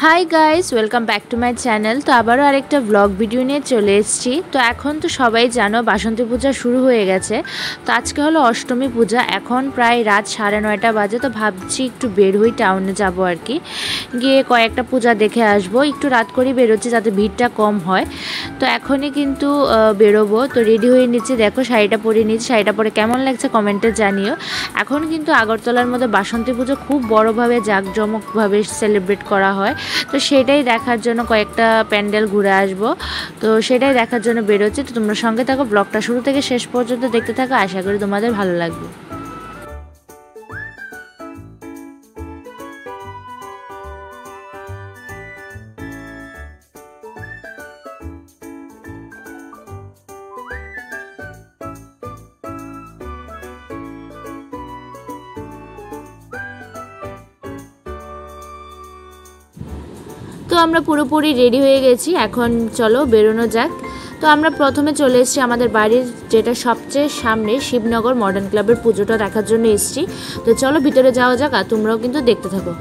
Hi guys, welcome back to my channel. তো আবারও আরেকটা ব্লগ ভিডিও নিয়ে চলে এসেছি। তো এখন তো সবাই জানো বাসন্তী পূজা শুরু হয়ে গেছে। তো আজকে হলো অষ্টমী পূজা, এখন প্রায় রাত 9:30 বাজে। তো ভাবছি একটু বের হই, টাউনে যাবো আর কি, গিয়ে কয়েকটা পূজা দেখে আসবো। একটু রাত করেই বেরোচ্ছি যাতে ভিড়টা কম হয়। তো এখনই কিন্তু বেরোবো। তো রেডি হয়ে নিচ্ছি, দেখো শাড়িটা পরে নিচ্ছি। শাড়িটা পরে কেমন লাগছে কমেন্টে জানিও। এখন কিন্তু আগরতলার মধ্যে বাসন্তী পুজো খুব বড়োভাবে জাঁকজমকভাবে সেলিব্রেট করা হয়। তো সেটাই দেখার জন্য কয়েকটা প্যান্ডেল ঘুরে আসবো। তো সেটাই দেখার জন্য বেরোচ্ছি। তো তোমরা সঙ্গে থাকো, ব্লগটা শুরু থেকে শেষ পর্যন্ত দেখতে থাকো, আশা করি তোমাদের ভালো লাগবে। তো আমরা পুরোপুরি রেডি হয়ে গেছি, এখন চলো বেরোনো যাক। তো আমরা প্রথমে চলে এসেছি আমাদের বাড়ির যেটা সবচেয়ে সামনে শিবনগর মডার্ন ক্লাবের পুজোটা দেখার জন্য এসেছি। তো চলো ভিতরে যাওয়া যাক, আর তোমরাও কিন্তু দেখতে থাকো।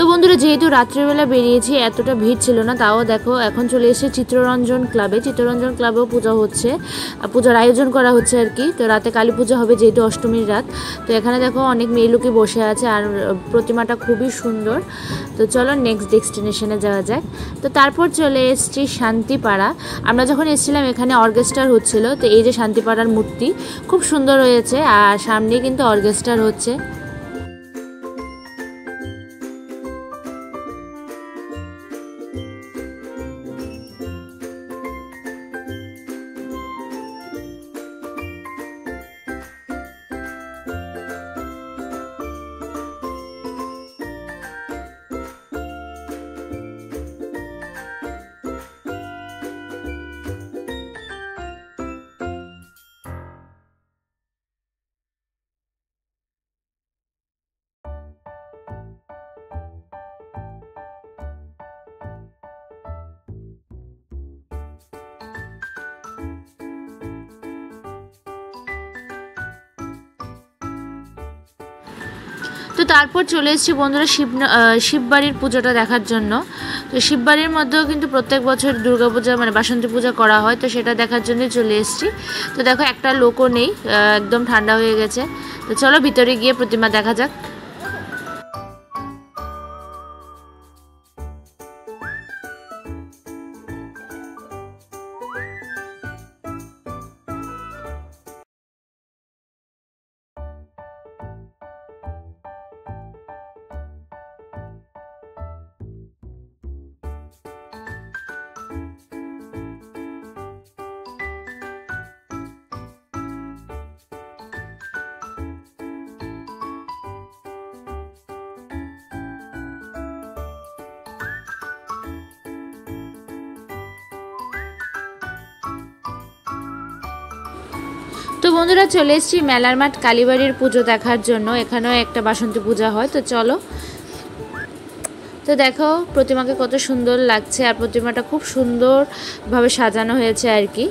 তো বন্ধুরা, যেহেতু রাত্রিবেলা বেরিয়েছি, এতটা ভিড় ছিল না। তাও দেখো এখন চলে এসেছে চিত্তরঞ্জন ক্লাবে। চিত্তরঞ্জন ক্লাবেও পূজা হচ্ছে, পূজার আয়োজন করা হচ্ছে আর কি। তো রাতে কালী পূজা হবে, যেহেতু অষ্টমীর রাত। তো এখানে দেখো অনেক মেয়ে লোকই বসে আছে, আর প্রতিমাটা খুবই সুন্দর। তো চলো নেক্সট ডেস্টিনেশনে যাওয়া যাক। তো তারপর চলে এসেছি শান্তিপাড়া। আমরা যখন এসেছিলাম এখানে অর্কেস্ট্রার হচ্ছিল। তো এই যে শান্তিপাড়ার মূর্তি খুব সুন্দর হয়েছে, আর সামনে কিন্তু অর্কেস্ট্রার হচ্ছে। তো তারপর চলে এসেছি বন্ধুরা শিববাড়ির পুজোটা দেখার জন্য। তো শিববাড়ির মধ্যেও কিন্তু প্রত্যেক বছর দুর্গাপূজা মানে বাসন্তী পূজা করা হয়। তো সেটা দেখার জন্য চলে এসেছি। তো দেখো একটা লোকও নেই, একদম ঠান্ডা হয়ে গেছে। তো চলো ভিতরে গিয়ে প্রতিমা দেখা যাক। তো বন্ধুরা, চলে এসেছি মেলার মাঠ কালীবাড়ির পুজো দেখার জন্য। এখানেও একটা বাসন্তী পূজা হয়। তো চলো। তো দেখো প্রতিমাকে কত সুন্দর লাগছে, আর প্রতিমাটা খুব সুন্দরভাবে সাজানো হয়েছে আর কি।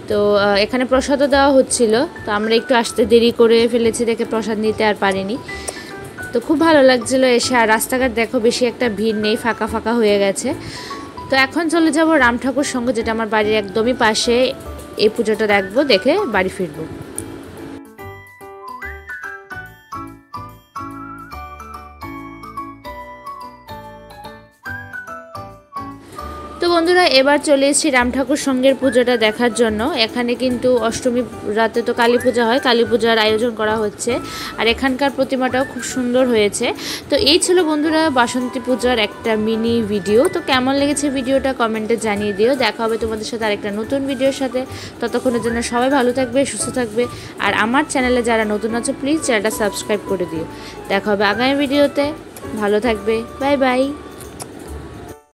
তো এখানে প্রসাদও দেওয়া হচ্ছিল। তো আমরা একটু আসতে দেরি করে ফেলেছি দেখে প্রসাদ নিতে আর পারিনি। তো খুব ভালো লাগছিলো এসে। আর রাস্তাঘাট দেখো বেশি একটা ভিড় নেই, ফাঁকা ফাঁকা হয়ে গেছে। তো এখন চলে যাব রাম ঠাকুর সঙ্গে, যেটা আমার বাড়ির একদমই পাশে। এই পুজোটা দেখবো, দেখে বাড়ি ফিরবো। তো বন্ধুরা এবার চলে এসেছি রাম ঠাকুর সঙ্গের পুজোটা দেখার জন্য। এখানে কিন্তু অষ্টমী রাতে তো কালী পূজা হয়, কালী পূজার আয়োজন করা হচ্ছে। আর এখানকার প্রতিমাটাও খুব সুন্দর হয়েছে। তো এই ছিল বন্ধুরা বাসন্তী পূজার একটা মিনি ভিডিও। তো কেমন লেগেছে ভিডিওটা কমেন্টে জানিয়ে দিও। দেখা হবে তোমাদের সাথে আরেকটা নতুন ভিডিওর সাথে। ততক্ষণের জন্য সবাই ভালো থাকবে, সুস্থ থাকবে। আর আমার চ্যানেলে যারা নতুন আছে প্লিজ চ্যানেলটা সাবস্ক্রাইব করে দিও। দেখা হবে আগামী ভিডিওতে। ভালো থাকবে, বাই বাই।